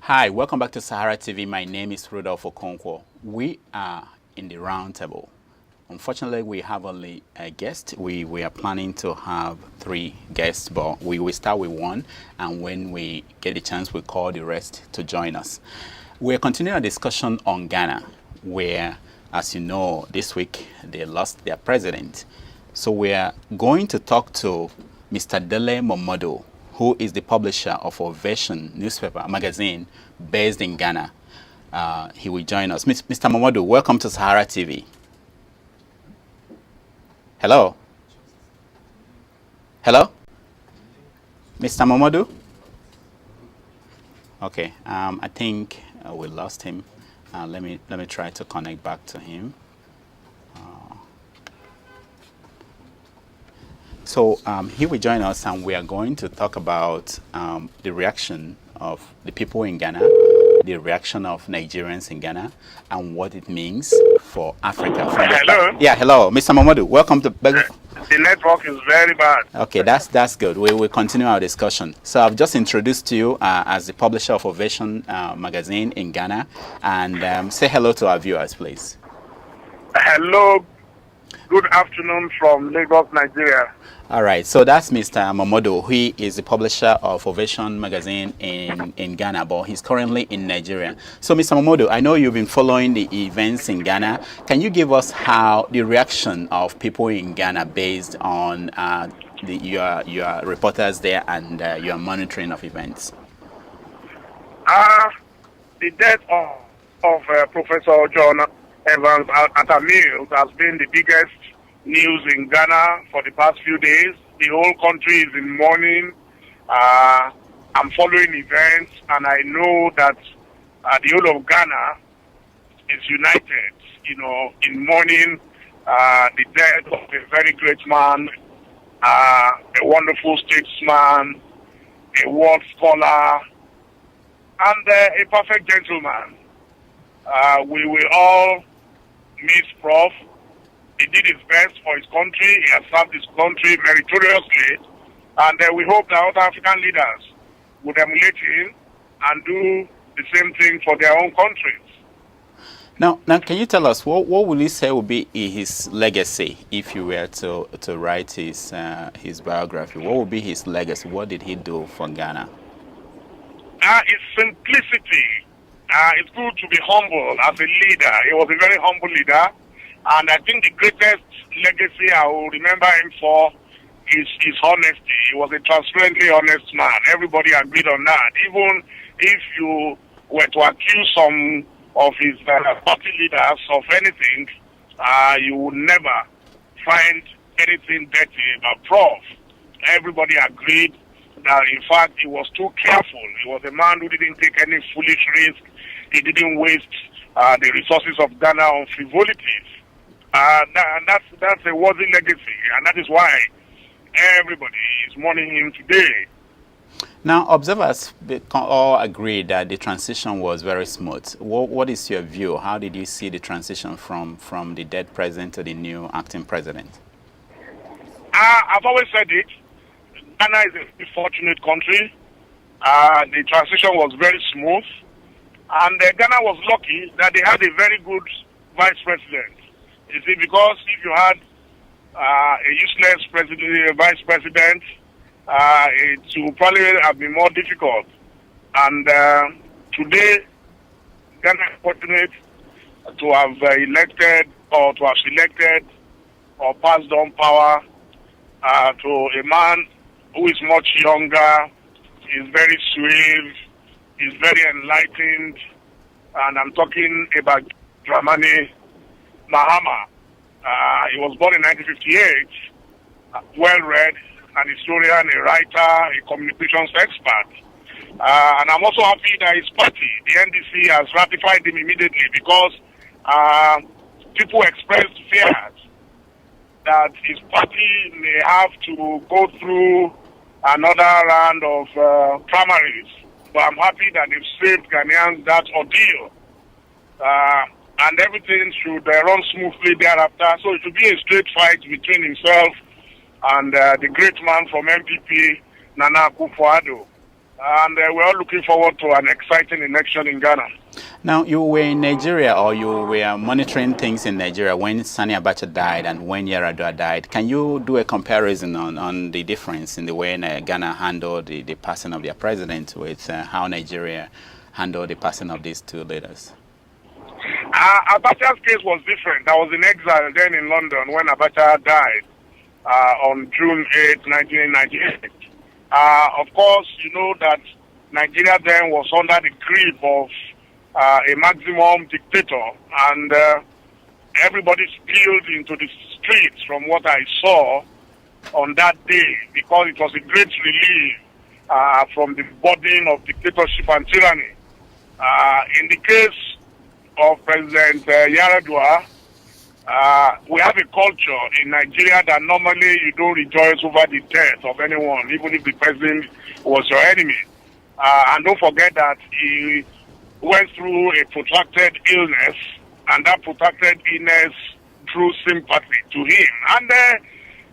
Hi, welcome back to SaharaTV. My name is Rudolph Okonkwo. We are in the roundtable. Unfortunately, we have only a guest. We are planning to have 3 guests, but we will start with 1, and when we get a chance, we call the rest to join us. We're continuing a discussion on Ghana, where, as you know, this week they lost their president. So we're going to talk to Mr. Dele Momodu, who is the publisher of Ovation newspaper magazine based in Ghana. He will join us. Mr. Momodu, welcome to SaharaTV. Hello? Hello? Mr. Momodu? Okay, I think we lost him. Let me try to connect back to him. So he will join us, and we are going to talk about the reaction of the people in Ghana, the reaction of Nigerians in Ghana, and what it means for Africa. Hello? Yeah, hello. Mr. Momodu, welcome to... The network is very bad. Okay, that's good. We will continue our discussion. So I've just introduced you as the publisher of Ovation magazine in Ghana, and say hello to our viewers, please. Hello. Good afternoon from Lagos, Nigeria. All right, so that's Mr. Momodu. He is the publisher of Ovation magazine in Ghana, but he's currently in Nigeria. So, Mr. Momodu, I know you've been following the events in Ghana. Can you give us how the reaction of people in Ghana based on your reporters there and your monitoring of events? The death of Professor John Evans Atamil has been the biggest news in Ghana for the past few days. The whole country is in mourning. I'm following events, and I know that the whole of Ghana is united, in mourning the death of a very great man, a wonderful statesman, a world scholar, and a perfect gentleman. We will all miss Prof. He did his best for his country. He has served his country meritoriously. And we hope that other African leaders would emulate him and do the same thing for their own countries. Now, can you tell us what would you say would be his legacy if you were to write his biography? What would be his legacy? What did he do for Ghana? His simplicity. It's good to be humble as a leader. He was a very humble leader. And I think the greatest legacy I will remember him for is his honesty. He was a transparently honest man. Everybody agreed on that. Even if you were to accuse some of his party leaders of anything, you would never find anything dirty about Prof. Everybody agreed that, in fact, he was too careful. He was a man who didn't take any foolish risk. He didn't waste the resources of Ghana on frivolities. And that's a worthy legacy, and that is why everybody is mourning him today. Now, observers all agree that the transition was very smooth. What is your view? How did you see the transition from the dead president to the new acting president? I've always said it. Ghana is a very fortunate country. The transition was very smooth. And Ghana was lucky that they had a very good vice president. You see, because if you had a useless vice president, it would probably have been more difficult. And today, Ghana is fortunate to have elected or to have selected or passed on power to a man who is much younger, is very suave, is very enlightened, and I'm talking about Dramani Mahama. He was born in 1958, well-read, an historian, a writer, a communications expert. And I'm also happy that his party, the NDC, has ratified him immediately because people expressed fears that his party may have to go through another round of primaries. But I'm happy that they've saved Ghanaians that ordeal. And everything should run smoothly thereafter. So it should be a straight fight between himself and the great man from MPP, Nana Akufo-Addo. and we're all looking forward to an exciting election in Ghana. Now, you were in Nigeria, or you were monitoring things in Nigeria when Sani Abacha died and when Yar'Adua died. Can you do a comparison on the difference in the way Ghana handled the passing of their president with how Nigeria handled the passing of these two leaders? Abacha's case was different. I was in exile then in London when Abacha died on June 8, 1998. Of course, you know that Nigeria then was under the grip of a maximum dictator, and everybody spilled into the streets from what I saw on that day, because it was a great relief from the burden of dictatorship and tyranny. In the case of President Yar'Adua, we have a culture in Nigeria that normally you don't rejoice over the death of anyone, even if the president was your enemy. And don't forget that he went through a protracted illness, and that protracted illness drew sympathy to him. And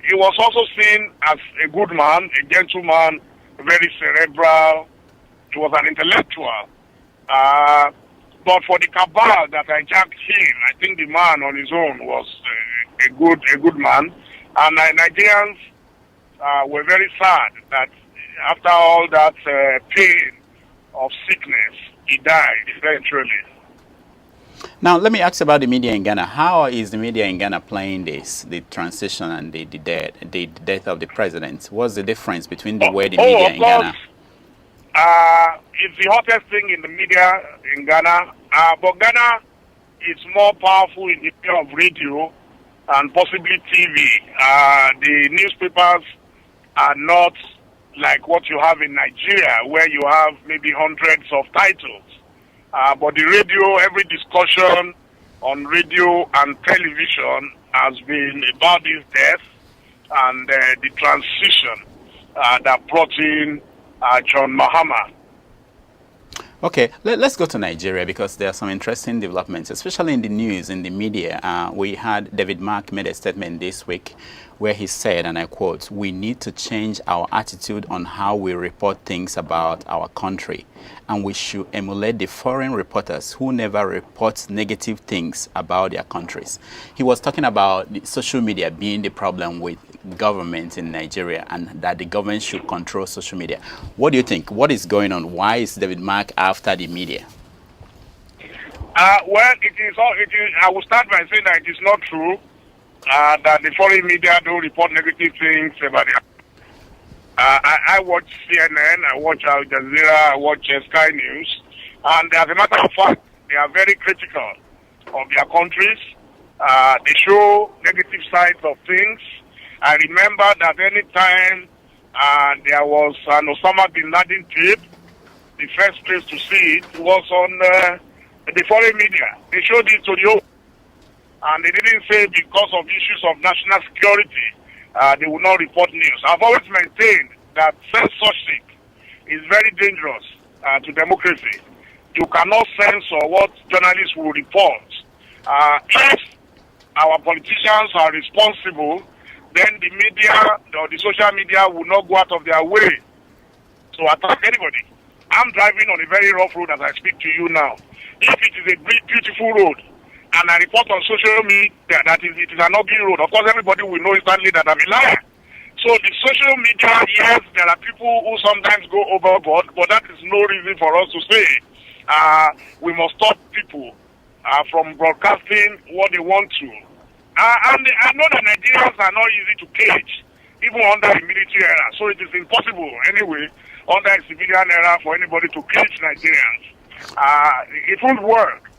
he was also seen as a good man, a gentleman, very cerebral. He was an intellectual. But for the cabal that hijacked him, I think the man on his own was a good man. And Nigerians were very sad that after all that pain of sickness, he died eventually. Now, let me ask about the media in Ghana. How is the media in Ghana playing this, the transition and the death of the president? What's the difference between the way the media in Ghana? It's the hottest thing in the media in Ghana. But Ghana is more powerful in the area of radio and possibly TV. The newspapers are not like what you have in Nigeria, where you have maybe hundreds of titles. But the radio, every discussion on radio and television has been about this death and the transition that brought in John Mahama. Okay, let's go to Nigeria, because there are some interesting developments, especially in the news, in the media. We had David Mark made a statement this week where he said, and I quote, "We need to change our attitude on how we report things about our country, and we should emulate the foreign reporters who never report negative things about their countries." He was talking about the social media being the problem with government in Nigeria, and that the government should control social media. What do you think? What is going on? Why is David Mark after the media? Well, it is. I will start by saying that it is not true that the foreign media don't report negative things about it. I watch CNN, I watch Al Jazeera, I watch Sky News, and as a matter of fact, they are very critical of their countries. They show negative sides of things. I remember that any time there was an Osama bin Laden tape, the first place to see it was on the foreign media. They showed it to the open, and they didn't say because of issues of national security they will not report news. I've always maintained that censorship is very dangerous to democracy. You cannot censor what journalists will report. If our politicians are responsible, then the media or the social media will not go out of their way to attack anybody. I'm driving on a very rough road as I speak to you now. If it is a beautiful road, and I report on social media that it is an ugly road, of course everybody will know instantly that I'm a liar. So the social media, yes, there are people who sometimes go overboard, but that is no reason for us to say we must stop people from broadcasting what they want to. And I know that Nigerians are not easy to cage, even under the military era. So it is impossible, anyway, under a civilian era for anybody to cage Nigerians. It won't work.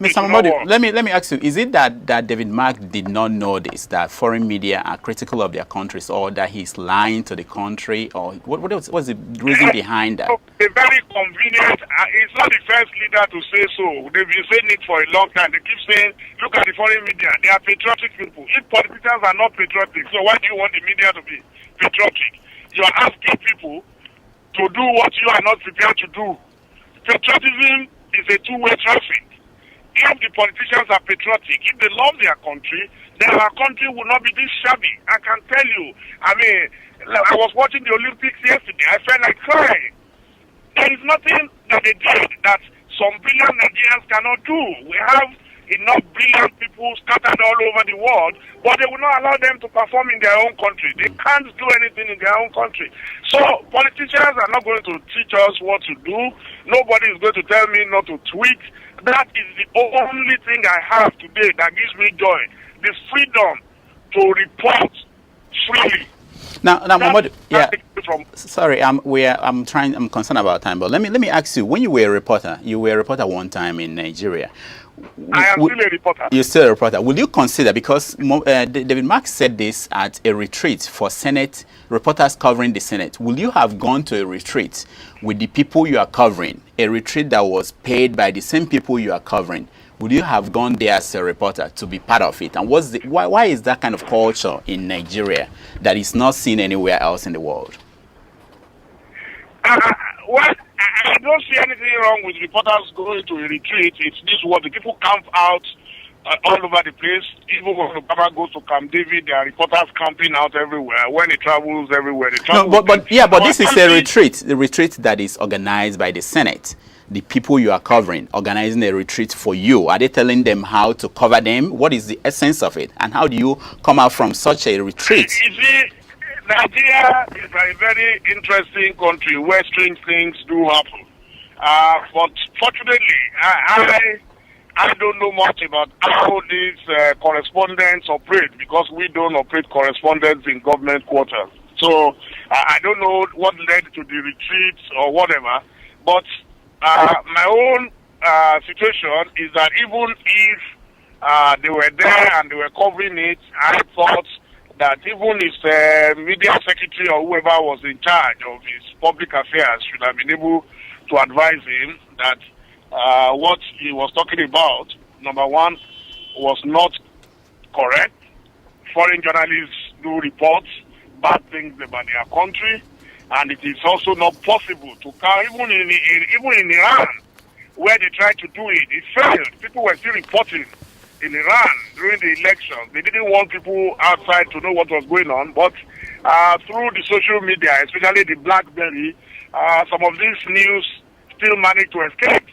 Mr. Momodu, let me ask you, is it that David Mark did not know this, that foreign media are critical of their countries, or that he's lying to the country, or what's the reason behind that? It's very convenient. It's not the first leader to say so. They've been saying it for a long time. They keep saying, look at the foreign media. They are patriotic people. If politicians are not patriotic, so why do you want the media to be patriotic? You are asking people to do what you are not prepared to do. Patriotism is a two-way traffic. if the politicians are patriotic, if they love their country, then our country will not be this shabby. I can tell you. I mean, I was watching the Olympics yesterday. I felt like crying. There is nothing that they did that some brilliant Nigerians cannot do. We have enough brilliant people scattered all over the world, but they will not allow them to perform in their own country. They can't do anything in their own country. So politicians are not going to teach us what to do. Nobody is going to tell me not to tweet. That is the only thing I have today that gives me joy. The freedom to report freely. Now, Momodu, yeah. Sorry, I'm concerned about time, but let me ask you. When you were a reporter one time in Nigeria. I am still a reporter. You're still a reporter. Will you consider, because David Mark said this at a retreat for Senate reporters covering the Senate, will you have gone to a retreat with the people you are covering, a retreat that was paid by the same people you are covering? Would you have gone there as a reporter to be part of it? And why is that kind of culture in Nigeria that is not seen anywhere else in the world? Well, I don't see anything wrong with reporters going to a retreat. It's this what the people camp out all over the place. Even when Obama goes to Camp David, there are reporters camping out everywhere. When he travels everywhere, they travel. No, but this is a retreat. The retreat that is organized by the Senate. The people you are covering, organizing a retreat for you. Are they telling them how to cover them? What is the essence of it? And how do you come out from such a retreat? You see, Nigeria is a very interesting country where strange things do happen. But fortunately, I don't know much about how these correspondents operate, because we don't operate correspondents in government quarters. So I don't know what led to the retreats or whatever. But my own situation is that even if they were there and they were covering it, I thought that even his media secretary or whoever was in charge of his public affairs should have been able to advise him that what he was talking about, number one, was not correct. Foreign journalists do report bad things about their country, and it is also not possible to carry, even in Iran, where they tried to do it, it failed. People were still reporting in Iran during the elections. They didn't want people outside to know what was going on, but through the social media, especially the BlackBerry, some of these news still managed to escape,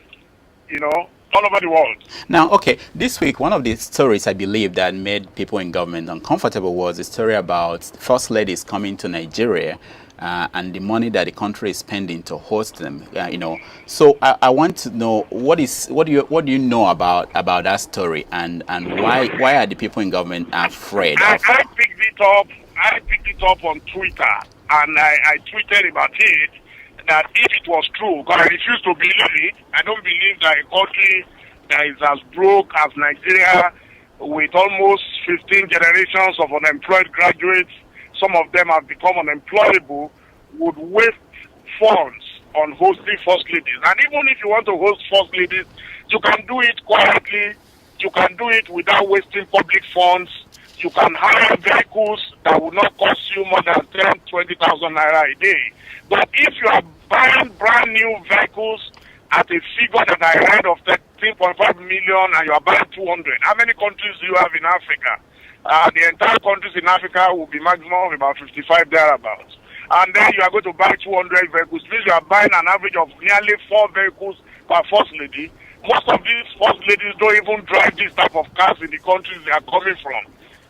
all over the world. Now, okay, this week, one of the stories I believe that made people in government uncomfortable was a story about first ladies coming to Nigeria and the money that the country is spending to host them. So I want to know what do you know about that story, and why are the people in government afraid? I picked it up on Twitter, and I tweeted about it, that if it was true, because I refuse to believe it, I don't believe that a country that is as broke as Nigeria, with almost 15 generations of unemployed graduates, some of them have become unemployable, would waste funds on hosting first ladies. And even if you want to host first ladies, you can do it quietly, you can do it without wasting public funds, you can hire vehicles that will not cost you more than 10,000, 20,000 naira a day. But if you are buying brand new vehicles at a figure that I read of 13.5 million and you are buying 200, how many countries do you have in Africa? The entire countries in Africa will be maximum of about 55 thereabouts. And then you are going to buy 200 vehicles. Means you are buying an average of nearly 4 vehicles per first lady. Most of these first ladies don't even drive this type of cars in the countries they are coming from.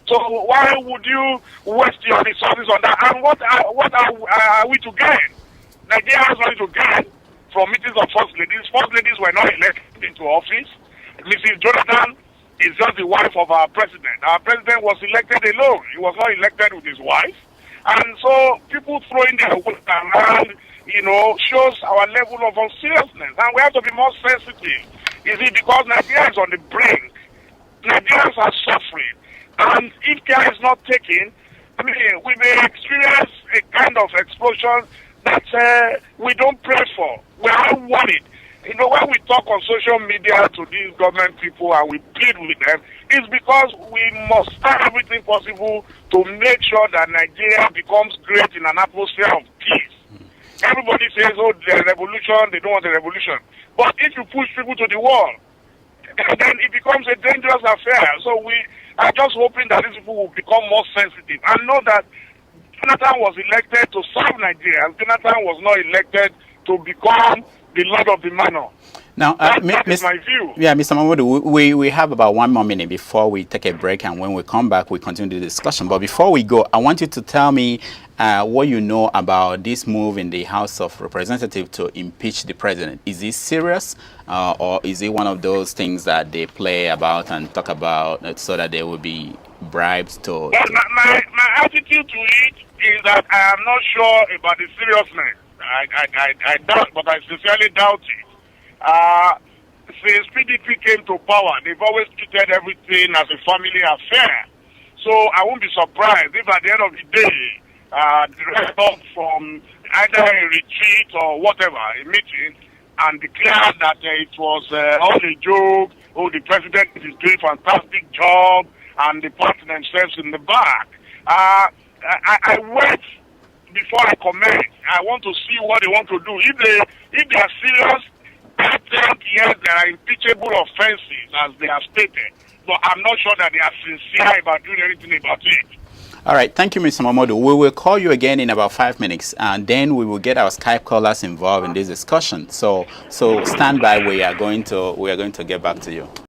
So why would you waste your resources on that? And what are we to gain? Nigeria has nothing to gain from meetings of first ladies. First ladies were not elected into office. Mrs. Jonathan is just the wife of our president. Our president was elected alone. He was not elected with his wife. And so people throwing their weight around, shows our level of unseriousness. And we have to be more sensitive. You see, because Nigeria is on the brink. Nigerians are suffering. And if care is not taken, we may experience a kind of explosion that we don't pray for. We are worried. When we talk on social media to these government people and we plead with them, it's because we must do everything possible to make sure that Nigeria becomes great in an atmosphere of peace. Everybody says, there's a revolution, they don't want a revolution. But if you push people to the wall, then it becomes a dangerous affair. So we are just hoping that these people will become more sensitive and know that Jonathan was elected to serve Nigeria. Jonathan was not elected to become the Lord of the Manor. Now, that is my view. Yeah, Mr. Momodu, we have about 1 more minute before we take a break, and when we come back, we continue the discussion. But before we go, I want you to tell me what you know about this move in the House of Representatives to impeach the president. Is it serious, or is it one of those things that they play about and talk about so that there will be bribes to... Well, my attitude to it is that I am not sure about the seriousness. I doubt, but I sincerely doubt it. Since PDP came to power, they've always treated everything as a family affair. So I won't be surprised if at the end of the day, the result from either a retreat or whatever, a meeting, and declare that it was all a joke, oh, the president is doing a fantastic job, and they pat themselves in the back. I wait before I comment. I want to see what they want to do. If they are serious, I think yes, there are impeachable offenses as they have stated, but I'm not sure that they are sincere about doing anything about it. All right, thank you, Mr. Momodu. We will call you again in about 5 minutes, and then we will get our Skype callers involved in this discussion. So stand by. We are going to get back to you.